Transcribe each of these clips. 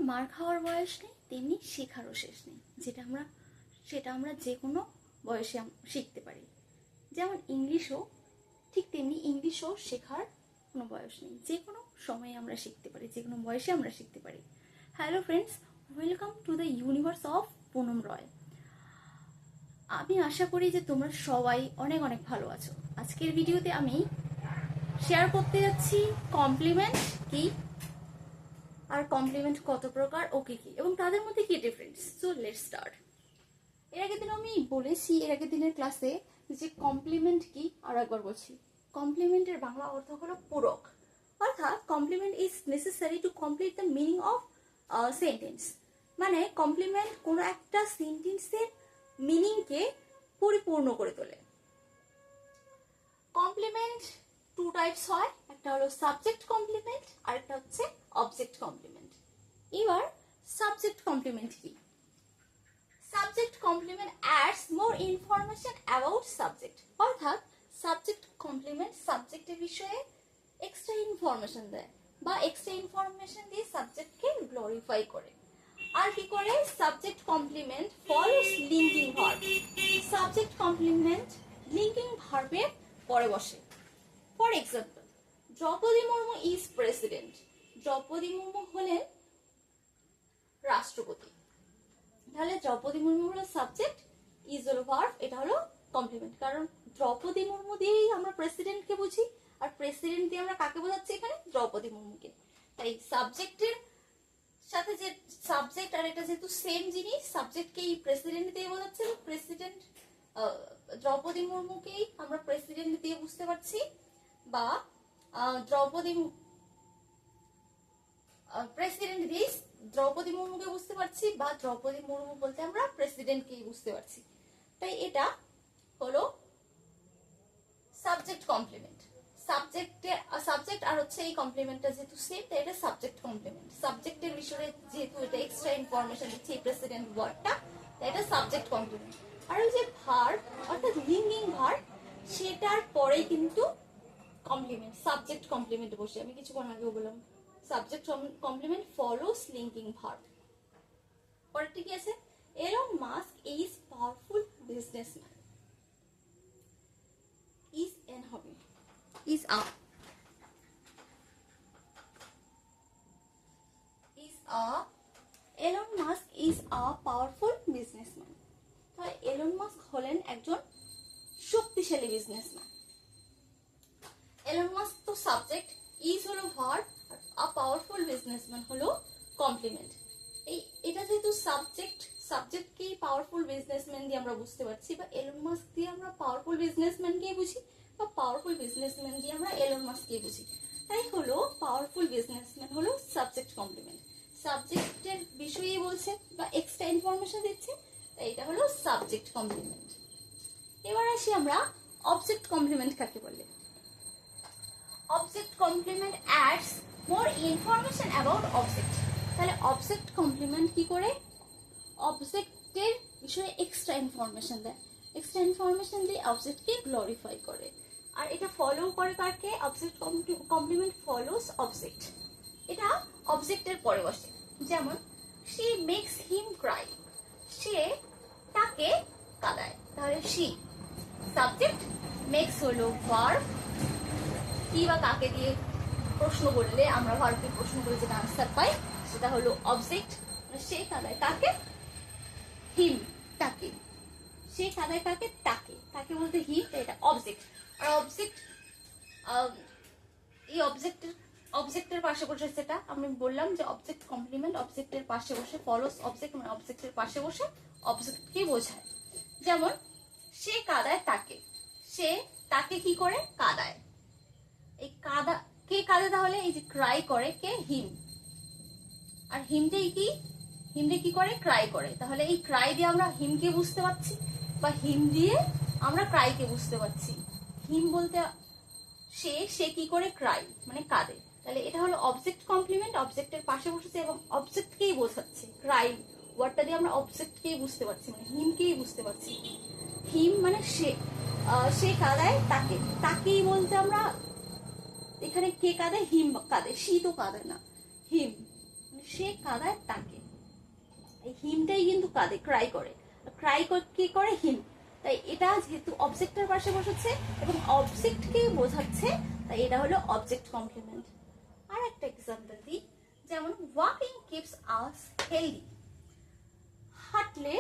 মার খাওয়ার বয়স নেই তেমনি শেখারও শেষ নেই, সেটা আমরা যে কোনো বয়সে শিখতে পারি। যেমন ইংলিশও ঠিক তেমনি ইংলিশও শেখার কোনো বয়স নেই, যে কোনো সময়ে আমরা শিখতে পারি, যে কোনো বয়সে আমরা শিখতে পারি। Hello friends, welcome to the universe of Poonam Roy. আমি আশা করি যে তোমরা সবাই অনেক অনেক ভালো আছো। আজকের ভিডিওতে আমি শেয়ার করতে যাচ্ছি কমপ্লিমেন্ট কি আর কমপ্লিমেন্ট কত প্রকার ও কি কি এবং তাদের মধ্যে কি ডিফারেন্স। So let's start. এর আগের দিন আমি বলেছি, এর আগের দিনের ক্লাসে, যে কমপ্লিমেন্ট কি আর একবার বলছি। কমপ্লিমেন্টের বাংলা অর্থ হলো পূরক, অর্থাৎ complement is necessary to complete the meaning of sentence. মানে কমপ্লিমেন্ট কোনো একটা সেন্টেন্সের মিনিংকে পরিপূর্ণ করে তোলে। কমপ্লিমেন্ট টু টাইপস হয়, একটা হলো সাবজেক্ট কমপ্লিমেন্ট আর একটা হচ্ছে অবজেক্ট কমপ্লিমেন্ট। এবার সাবজেক্ট কমপ্লিমেন্ট কি? Subject complement adds more information about subject, অর্থাৎ সাবজেক্ট কমপ্লিমেন্ট সাবজেক্টের বিষয়ে এক্সট্রা ইনফরমেশন দেয় বা এক্সট্রা ইনফরমেশন দিয়ে সাবজেক্টকে গ্লোরিফাই করে। আর কি করে? Subject complement follows linking verb. Subject complement linking ভার্বের পরে বসে। For example, Droupadi Murmu is president. Droupadi Murmu হলেন রাষ্ট্রপতি। তাহলে দ্রৌপদী মুর্মু হলো সাবজেক্ট, ইজ হলো ভার্ব, এটা হলো কমপ্লিমেন্ট। কারণ দ্রৌপদী মুর্মু দিয়েই আমরা প্রেসিডেন্টকে বুঝি, আর প্রেসিডেন্ট দিয়ে আমরা কাকে বোঝাচ্ছি? এখানে দ্রৌপদী মুর্মুকে। তাই সাবজেক্টের সাথে যে সাবজেক্ট আর এটা যেহেতু সেম জিনিস, সাবজেক্টকেই প্রেসিডেন্ট দিয়ে বোঝাচ্ছে, প্রেসিডেন্ট দ্রৌপদী মুর্মুকেই আমরা প্রেসিডেন্ট দিয়ে বুঝতে পারছি, বা প্রেসিডেন্ট দিয়ে দ্রৌপদী মুর্মুকে বুঝতে পারছি, বা দ্রৌপদী মুর্মু বলতে আমরা প্রেসিডেন্টকেই বুঝতে পারছি। তাই এটা হলো সাবজেক্ট কমপ্লিমেন্ট। সাবজেক্ট আর হচ্ছে এই কমপ্লিমেন্টটা যেহেতু সেম, তাই এটা সাবজেক্ট কমপ্লিমেন্ট। সাবজেক্টের বিষয়ে যেহেতু এটা এক্সট্রা ইনফরমেশন দিচ্ছে এই প্রেসিডেন্ট ওয়ার্ডটা, তাই এটা সাবজেক্ট কমপ্লিমেন্ট। আর ওই যে ভার্ব অর্থাৎ লিঙ্কিং ভার্ব, সেটার পরেই কিন্তু কমপ্লিমেন্ট, সাবজেক্ট কমপ্লিমেন্ট বসে। আমি কিছুক্ষণ আগেও বললাম subject complement follows linking verb. পরেরটি কি আছে? Elon Musk is powerful businessman. Is an হবে is a Elon Musk is a powerful businessman. তাহলে এলন মাস্ক হলেন একজন শক্তিশালী বিজনেসম্যান। এলন মাস্ক তো সাবজেক্ট, ইজ হলো ভার্ব, আর আ পাওয়ারফুল বিজনেসম্যান হলো কমপ্লিমেন্ট। এটা যেহেতু সাবজেক্টকেই পাওয়ারফুল বিজনেসম্যান দিয়ে আমরা বুঝতে পারছি, বা এলন মাস্ক দিয়ে আমরা পাওয়ারফুল বিজনেসম্যানকেই বুঝি, বা পাওয়ারফুল বিজনেসম্যান দিয়ে আমরা এলন মাস্ককে বুঝি। তাই হলো পাওয়ারফুল বিজনেসম্যান হলো সাবজেক্ট কমপ্লিমেন্ট। সাবজেক্টের বিষয়ে বলছে বা এক্সট্রা ইনফরমেশন দিচ্ছে, তাই এটা হলো সাবজেক্ট কমপ্লিমেন্ট। এবার আসি আমরা অবজেক্ট কমপ্লিমেন্ট কাকে বলে। Object complement adds more information about object. তাহলে অবজেক্ট কমপ্লিমেন্ট কি করে? অবজেক্টের বিষয়ে এক্সট্রা ইনফরমেশন দেয়, এক্সট্রা ইনফরমেশন দিয়ে অবজেক্টকে গ্লোরিফাই করে। আর এটা ফলো করে কাকে? Object complement follows object. এটা অবজেক্টের পরে বসে। যেমন শি মেক্স হিম ক্রাই, সে তাকে কাঁদায়। তাহলে শি সাবজেক্ট, মেক্স হলো ভার্ব, কি বা কাকে দিয়ে প্রশ্ন করলে আমরা ভার্বকে প্রশ্ন করে যেটা আনসার পাই সেটা হলো অবজেক্ট। সে কাঁদায় কাকে? হিম, তাকে। সে কাঁদায় কাকে? তাকে। তাকে বলতে হিম, এটা অবজেক্ট। আর অবজেক্ট, এই অবজেক্টের পাশে বসে, সেটা আমি বললাম যে অবজেক্ট কমপ্লিমেন্ট অবজেক্টের পাশে বসে, ফলোস অবজেক্ট মানে অবজেক্টের পাশে বসে অবজেক্টকে বোঝায়। যেমন সে কাঁদায় তাকে, সে তাকে কি করে? কাঁদায়। এই কে কাঁদে? তাহলে এই যে ক্রাই করে কে? হিম। আর হিমটাই কি? হিমটা কি করে? ক্রাই করে। তাহলে এই ক্রাই দিয়ে আমরা হিমকে বুঝতে পারছি, বা হিম দিয়ে আমরা ক্রাইকে বুঝতে পারছি। হিম বলতে সে কি করে? ক্রাই মানে কাঁদে। তাহলে এটা হলো অবজেক্ট কমপ্লিমেন্ট, অবজেক্টের পাশে বসেছে এবং অবজেক্টকেই বোঝাচ্ছে। ক্রাই ওয়ার্ডটা দিয়ে আমরা অবজেক্টকেই বুঝতে পারছি, মানে হিমকেই বুঝতে পারছি। হিম মানে সে কাঁদায় তাকে, তাকেই বলতে আমরা এখানে কে কাঁদে? হিম কাঁদে, শি তো কাঁদে না, হিম সে কাঁদায় তাকে, এই হিমটাই কিন্তু কাঁদে, ক্রাই করে, ক্রাই কি করে, হিম। তাই এটা যেহেতু অবজেক্টের পাশে বসেছে এবং অবজেক্টকে বোঝাচ্ছে, তাই এটা হলো অবজেক্ট কমপ্লিমেন্ট। আর একটা এক্সাম্পল দিই, যেমন ওয়াকিং কিপস আস হেলদি, হাঁটলে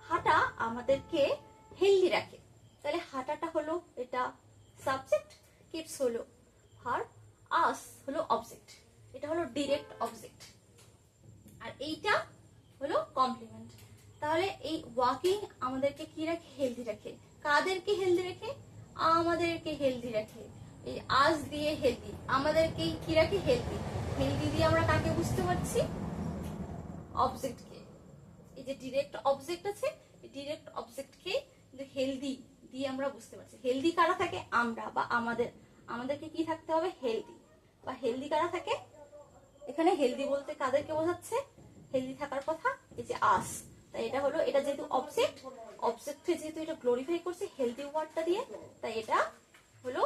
হাঁটা আমাদেরকে হেলদি রাখে। তাহলে হাঁটাটা হলো এটা সাবজেক্ট, কিপস হলো ভার্ব, আস হলো অবজেক্ট, এটা হলো ডিরেক্ট অবজেক্ট, আর এইটা হলো কমপ্লিমেন্ট। তাহলে এই ওয়াকিং আমাদেরকে কি রাখে, হেলদি রাখে। কাদেরকে হেলদি রাখে, আমাদেরকে হেলদি রাখে। এই আজ দিয়ে হেলদি আমাদেরকে কি রাখে, হেলদি। হেলদি দিয়ে আমরা কাকে বুঝতে পারছি, অবজেক্টকে। এই যে ডিরেক্ট অবজেক্ট আছে, এই ডিরেক্ট অবজেক্টকে হেলদি দিয়ে আমরা বুঝতে পারছি। হেলদি কারা থাকে, আমরা বা আমাদের, আমাদেরকে কি থাকতে হবে, হেলদি। বা হেলদি কারা থাকে, এখানে হেলদি বলতে কাদেরকে বোঝাচ্ছে, হেলদি থাকার কথা, এই যে আস। তাই এটা হলো, এটা যেহেতু অবজেক্ট, অবজেক্টে যেহেতু এটা গ্লোরিফাই করছে হেলদি ওয়ার্ডটা দিয়ে, তাই এটা হলো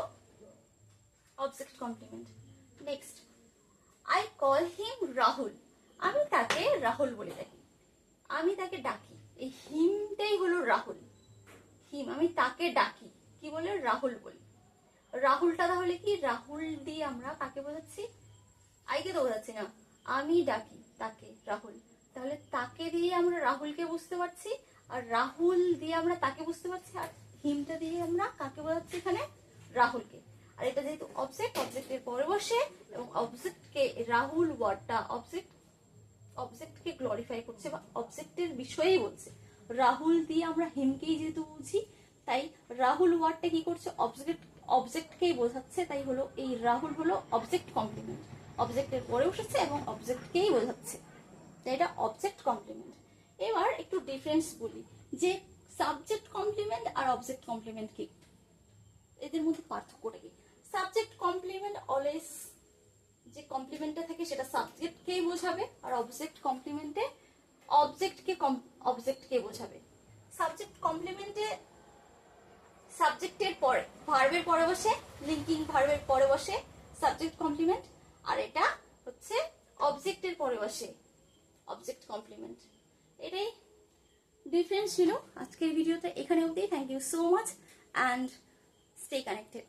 object complement. Next, I call him Rahul, আমি তাকে রাহুল বলে ডাকি, আমি তাকে ডাকি, এই হিমটাই হলো রাহুল। হিম, আমি তাকে ডাকি কি বলে, রাহুল বলি। রাহুলটা তাহলে কি, রাহুল দিয়ে আমরা কাকে বোঝাচ্ছি, আইকে তো বোঝাচ্ছি না, আমি ডাকি তাকে রাহুল। তাহলে তাকে দিয়ে আমরা রাহুলকে বুঝতে পারছি, আর রাহুল দিয়ে আমরা তাকে বুঝতে পারছি, আর হিমটা দিয়ে আমরা কাকে বোঝাচ্ছি এখানে, রাহুলকে। আর এটা যেহেতু অবজেক্ট, অবজেক্টের পরে বসে, এবং অবজেক্টকে, রাহুল ওয়ার্ডটা অবজেক্টকে গ্লোরিফাই করছে বা অবজেক্টের বিষয়েই বলছে। রাহুল দিয়ে আমরা হিমকেই যেহেতু বুঝি, তাই রাহুল ওয়ার্ডটা কি করছে, অবজেক্টকেই বোঝাচ্ছে। তাই হলো এই রাহুল হলো অবজেক্ট কমপ্লিমেন্ট, অবজেক্টের পরে বসেছে এবং অবজেক্টকেই বোঝাচ্ছে, তাই এটা অবজেক্ট কমপ্লিমেন্ট। এবার একটু ডিফারেন্স বলি, যে সাবজেক্ট কমপ্লিমেন্ট আর অবজেক্ট কমপ্লিমেন্ট কি, এদের মধ্যে পার্থক্যটা কি। সাবজেক্ট কমপ্লিমেন্ট অলওয়েজ যে কমপ্লিমেন্টটা থাকে সেটা সাবজেক্টকেই বোঝাবে, আর অবজেক্ট কমপ্লিমেন্টে অবজেক্টকে বোঝাবে। সাবজেক্ট কমপ্লিমেন্টে সাবজেক্টের পরে, ভার্বের পরে বসে, লিঙ্কিং ভার্বের পরে বসে সাবজেক্ট কমপ্লিমেন্ট, আর এটা হচ্ছে অবজেক্টের পরে বসে অবজেক্ট কমপ্লিমেন্ট। এটাই ডিফারেন্স ছিল আজকের ভিডিওতে, এখানে অবধি। Thank you so much and stay connected.